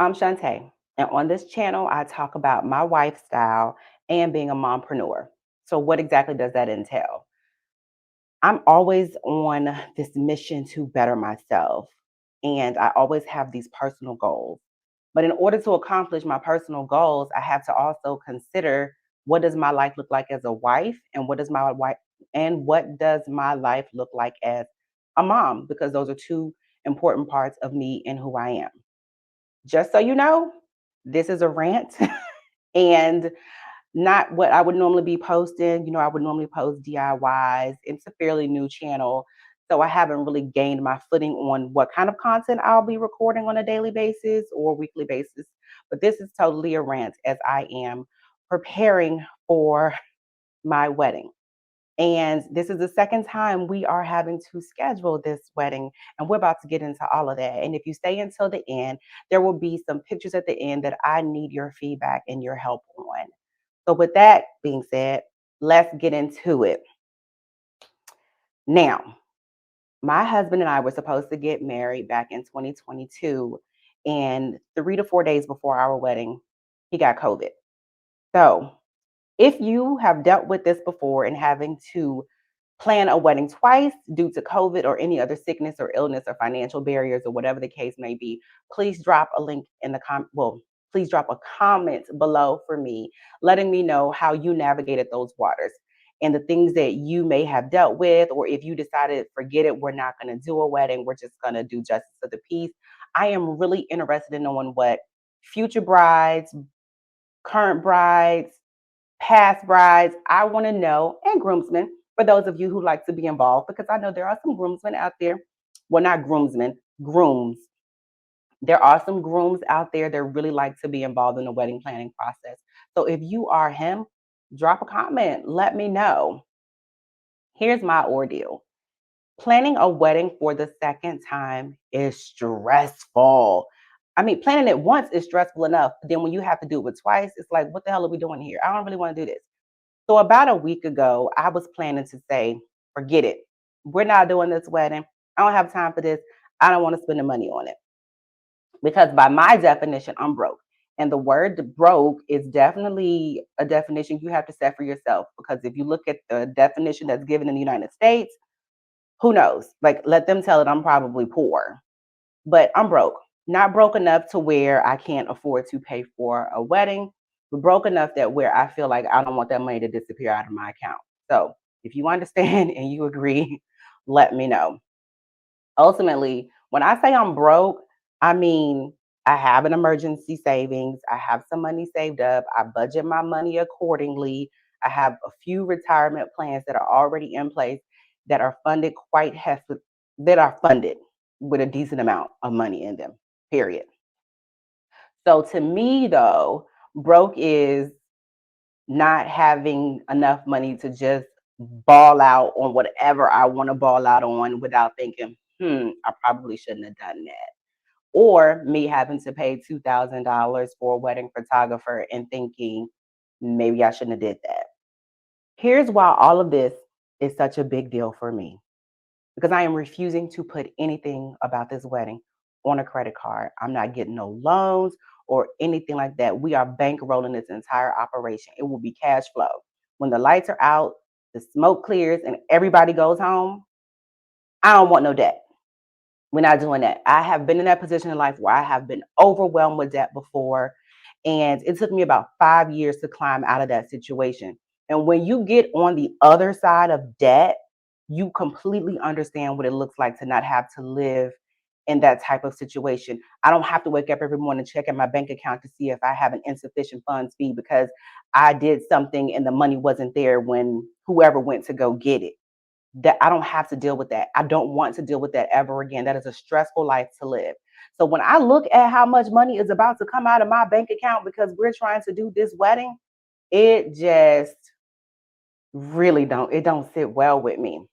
I'm Shantae, and on this channel, I talk about my lifestyle and being a mompreneur. So, what exactly does that entail? I'm always on this mission to better myself, and I always have these personal goals. But in order to accomplish my personal goals, I have to also consider what does my life look like as a wife, and what does my life look like as a mom, because those are two important parts of me and who I am. Just so you know, this is a rant and not what I would normally be posting. I would normally post DIYs. It's a fairly new channel. So I haven't really gained my footing on what kind of content I'll be recording on a daily basis or weekly basis. But this is totally a rant as I am preparing for my wedding. And this is the second time we are having to schedule this wedding. And we're about to get into all of that. And if you stay until the end, there will be some pictures at the end that I need your feedback and your help on. So, with that being said, let's get into it. Now, my husband and I were supposed to get married back in 2022. And 3 to 4 days before our wedding, he got COVID. So, if you have dealt with this before and having to plan a wedding twice due to COVID or any other sickness or illness or financial barriers or whatever the case may be, please drop a link in the please drop a comment below for me, letting me know how you navigated those waters and the things that you may have dealt with, or if you decided, forget it, we're not going to do a wedding, we're just going to do justice of the peace. I am really interested in knowing what future brides, current brides, past brides, I want to know, and groomsmen, for those of you who like to be involved, because I know there are some groomsmen out there. Well, not groomsmen, grooms. There are some grooms out there that really like to be involved in the wedding planning process. So if you are him, drop a comment, let me know. Here's my ordeal. Planning a wedding for the second time is stressful. I mean, planning it once is stressful enough. Then when you have to do it twice, it's like, what the hell are we doing here? I don't really want to do this. So about a week ago, I was planning to say, forget it. We're not doing this wedding. I don't have time for this. I don't want to spend the money on it. Because by my definition, I'm broke. And the word broke is definitely a definition you have to set for yourself. Because if you look at the definition that's given in the United States, who knows? Like, let them tell it I'm probably poor, but I'm broke. Not broke enough to where I can't afford to pay for a wedding, but broke enough that where I feel like I don't want that money to disappear out of my account. So if you understand and you agree, let me know. Ultimately, when I say I'm broke, I mean I have an emergency savings, I have some money saved up, I budget my money accordingly. I have a few retirement plans that are already in place that are funded quite hefty, that are funded with a decent amount of money in them. Period. So to me though, broke is not having enough money to just ball out on whatever I want to ball out on without thinking, I probably shouldn't have done that. Or me having to pay $2,000 for a wedding photographer and thinking maybe I shouldn't have did that. Here's why all of this is such a big deal for me, because I am refusing to put anything about this wedding on a credit card. I'm not getting no loans or anything like that. We are bankrolling this entire operation. It will be cash flow. When the lights are out, the smoke clears, and everybody goes home, I don't want no debt. We're not doing that. I have been in that position in life where I have been overwhelmed with debt before. And it took me about 5 years to climb out of that situation. And when you get on the other side of debt, you completely understand what it looks like to not have to live in that type of situation. I don't have to wake up every morning checking my bank account to see if I have an insufficient funds fee because I did something and the money wasn't there when whoever went to go get it. That I don't have to deal with that. I don't want to deal with that ever again. That is a stressful life to live. So when I look at how much money is about to come out of my bank account because we're trying to do this wedding, it just really don't sit well with me.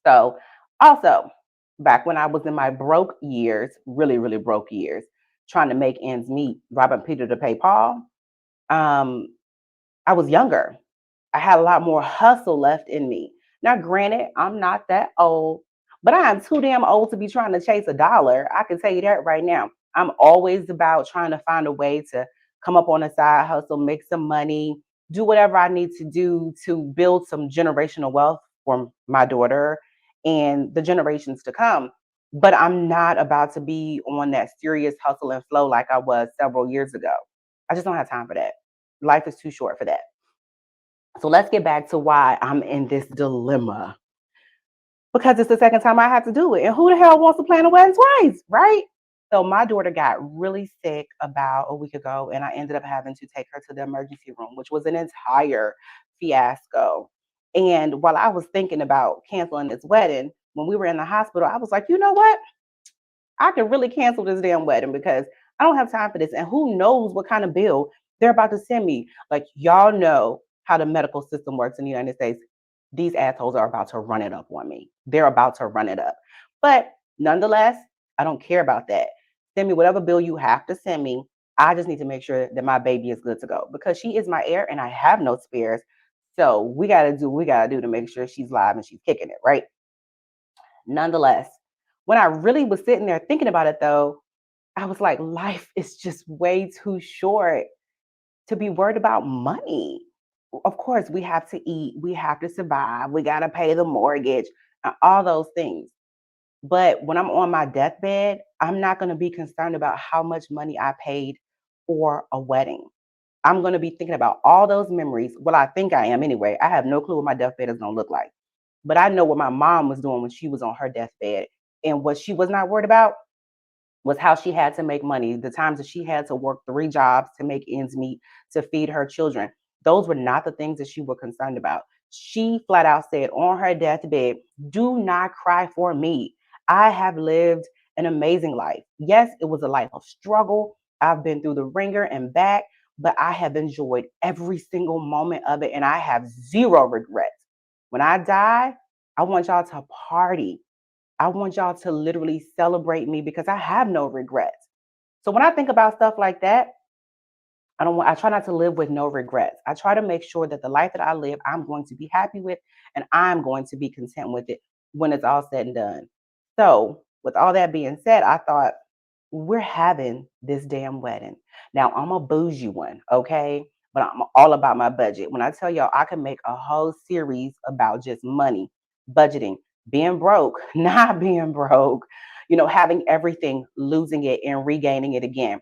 So also, back when I was in my broke years, really, really broke years, trying to make ends meet, robbing Peter to pay Paul, um, I was younger. I had a lot more hustle left in me. Now, granted, I'm not that old, but I am too damn old to be trying to chase a dollar. I can tell you that right now. I'm always about trying to find a way to come up on a side hustle, make some money, do whatever I need to do to build some generational wealth for my daughter and the generations to come. But I'm not about to be on that serious hustle and flow like I was several years ago. I just don't have time for that. Life is too short for that. So let's get back to why I'm in this dilemma, because it's the second time I have to do it. And who the hell wants to plan a wedding twice, right? So my daughter got really sick about a week ago, and I ended up having to take her to the emergency room, which was an entire fiasco. And while I was thinking about canceling this wedding, when we were in the hospital, I was like, you know what? I can really cancel this damn wedding because I don't have time for this. And who knows what kind of bill they're about to send me. Like, y'all know how the medical system works in the United States. These assholes are about to run it up on me. They're about to run it up. But nonetheless, I don't care about that. Send me whatever bill you have to send me. I just need to make sure that my baby is good to go because she is my heir and I have no spares. So we got to do what we got to do to make sure she's live and she's kicking it, right? Nonetheless, when I really was sitting there thinking about it though, I was like, life is just way too short to be worried about money. Of course, we have to eat, we have to survive, we got to pay the mortgage, and all those things. But when I'm on my deathbed, I'm not going to be concerned about how much money I paid for a wedding. I'm going to be thinking about all those memories. Well, I think I am anyway. I have no clue what my deathbed is going to look like. But I know what my mom was doing when she was on her deathbed. And what she was not worried about was how she had to make money, the times that she had to work 3 jobs to make ends meet to feed her children. Those were not the things that she was concerned about. She flat out said on her deathbed, do not cry for me. I have lived an amazing life. Yes, it was a life of struggle. I've been through the ringer and back, but I have enjoyed every single moment of it and I have zero regrets. When I die, I want y'all to party. I want y'all to literally celebrate me because I have no regrets. So when I think about stuff like that, I try not to live with no regrets. I try to make sure that the life that I live, I'm going to be happy with and I'm going to be content with it when it's all said and done. So, with all that being said, I thought we're having this damn wedding. Now, I'm a bougie one, okay? But I'm all about my budget. When I tell y'all, I can make a whole series about just money, budgeting, being broke, not being broke, having everything, losing it, and regaining it again.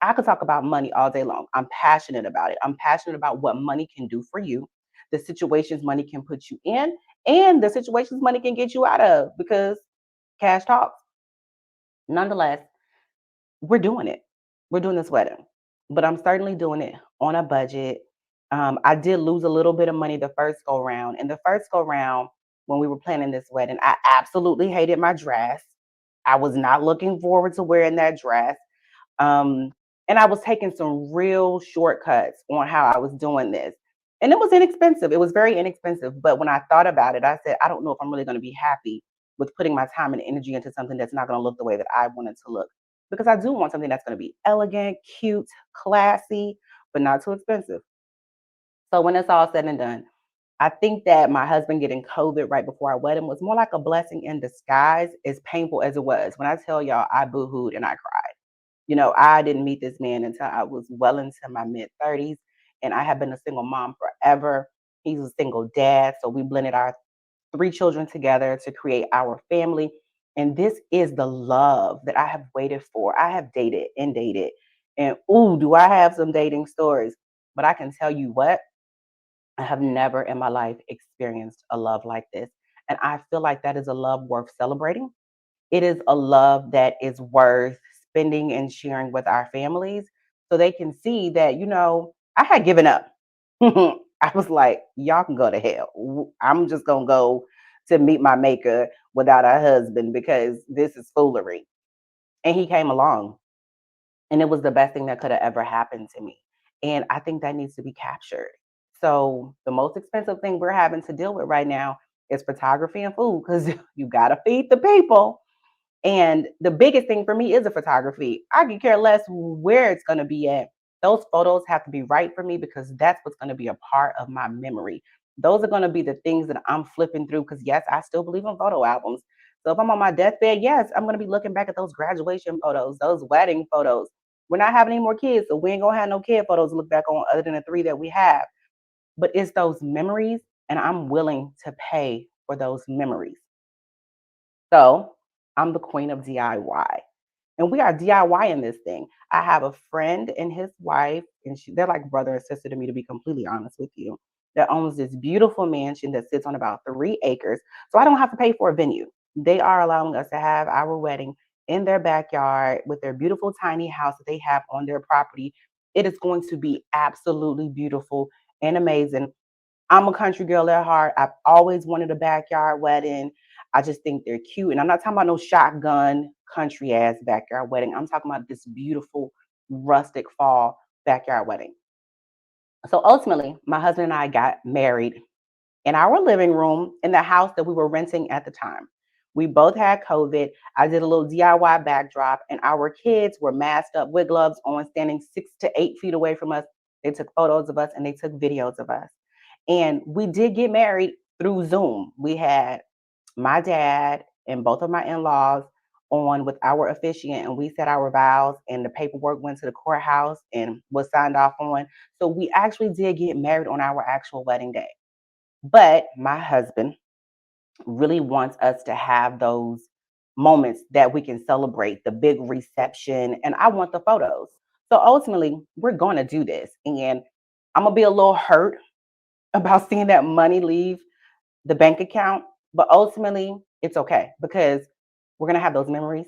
I could talk about money all day long. I'm passionate about it. I'm passionate about what money can do for you, the situations money can put you in, and the situations money can get you out of because cash talks. Nonetheless, we're doing it. We're doing this wedding, but I'm certainly doing it on a budget. I did lose a little bit of money the first go round. And the first go round, when we were planning this wedding, I absolutely hated my dress. I was not looking forward to wearing that dress. Um, and I was taking some real shortcuts on how I was doing this. And it was inexpensive. It was very inexpensive. But when I thought about it, I said, I don't know if I'm really going to be happy with putting my time and energy into something that's not going to look the way that I want it to look. Because I do want something that's going to be elegant, cute, classy, but not too expensive. So when it's all said and done, I think that my husband getting COVID right before our wedding was more like a blessing in disguise, as painful as it was. When I tell y'all, I boohooed and I cried. I didn't meet this man until I was well into my mid 30s, and I have been a single mom forever. He's a single dad, so we blended our 3 children together to create our family. And this is the love that I have waited for. I have dated and dated, and ooh, do I have some dating stories? But I can tell you what, I have never in my life experienced a love like this. And I feel like that is a love worth celebrating. It is a love that is worth spending and sharing with our families so they can see that, I had given up. I was like, y'all can go to hell. I'm just going to go to meet my maker without a husband because this is foolery. And he came along, and it was the best thing that could have ever happened to me. And I think that needs to be captured. So, the most expensive thing we're having to deal with right now is photography and food because you got to feed the people. And the biggest thing for me is the photography. I could care less where it's going to be at. Those photos have to be right for me because that's what's going to be a part of my memory. Those are going to be the things that I'm flipping through because, yes, I still believe in photo albums. So if I'm on my deathbed, yes, I'm gonna be looking back at those graduation photos, those wedding photos. We're not having any more kids, so we ain't gonna have no kid photos to look back on other than the three that we have. But it's those memories, and I'm willing to pay for those memories. So I'm the queen of DIY. And we are DIYing this thing. I have a friend and his wife, and they're like brother and sister to me, to be completely honest with you, that owns this beautiful mansion that sits on about 3 acres. So I don't have to pay for a venue. They are allowing us to have our wedding in their backyard with their beautiful tiny house that they have on their property. It is going to be absolutely beautiful and amazing. I'm a country girl at heart. I've always wanted a backyard wedding. I just think they're cute. And I'm not talking about no shotgun country ass backyard wedding. I'm talking about this beautiful rustic fall backyard wedding. So ultimately, my husband and I got married in our living room in the house that we were renting at the time. We both had COVID. I did a little DIY backdrop, and our kids were masked up with gloves on, standing 6 to 8 feet away from us. They took photos of us and they took videos of us. And we did get married through Zoom. We had my dad and both of my in-laws on with our officiant, and we said our vows, and the paperwork went to the courthouse and was signed off on. So we actually did get married on our actual wedding day. But my husband really wants us to have those moments that we can celebrate, the big reception, and I want the photos. So ultimately, we're going to do this. And I'm going to be a little hurt about seeing that money leave the bank account, but ultimately, it's okay because we're going to have those memories.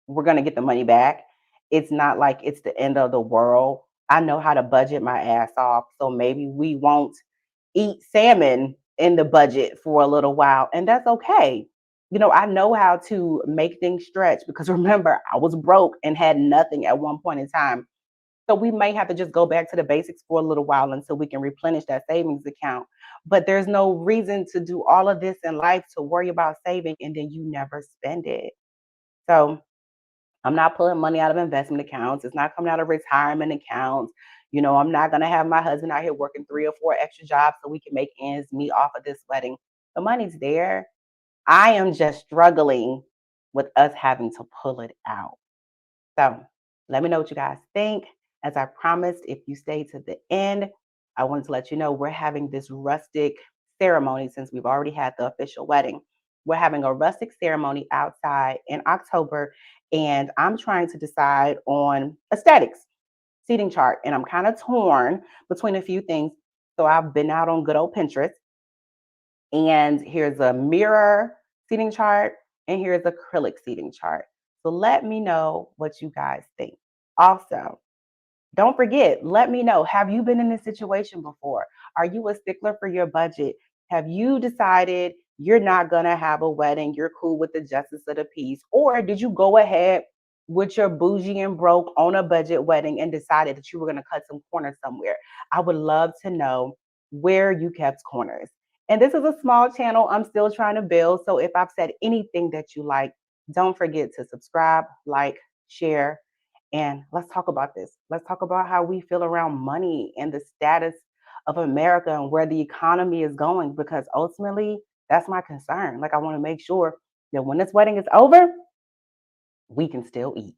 We're going to get the money back. It's not like it's the end of the world. I know how to budget my ass off. So maybe we won't eat salmon in the budget for a little while, and that's okay. I know how to make things stretch because remember, I was broke and had nothing at one point in time. So we may have to just go back to the basics for a little while until we can replenish that savings account. But there's no reason to do all of this in life to worry about saving and then you never spend it. So I'm not pulling money out of investment accounts. It's not coming out of retirement accounts. I'm not going to have my husband out here working 3 or 4 extra jobs so we can make ends meet off of this wedding. The money's there. I am just struggling with us having to pull it out. So let me know what you guys think. As I promised, if you stay to the end, I wanted to let you know we're having this rustic ceremony since we've already had the official wedding. We're having a rustic ceremony outside in October, and I'm trying to decide on aesthetics, seating chart, and I'm kind of torn between a few things. So I've been out on good old Pinterest, and here's a mirror seating chart, and here's acrylic seating chart. So let me know what you guys think. Also, don't forget, let me know, have you been in this situation before? Are you a stickler for your budget? Have you decided you're not going to have a wedding? You're cool with the justice of the peace? Or did you go ahead with your bougie and broke on a budget wedding and decided that you were going to cut some corners somewhere? I would love to know where you kept corners. And this is a small channel I'm still trying to build. So if I've said anything that you like, don't forget to subscribe, like, share, and let's talk about this. Let's talk about how we feel around money and the status of America and where the economy is going, because ultimately that's my concern. Like, I want to make sure that when this wedding is over, we can still eat.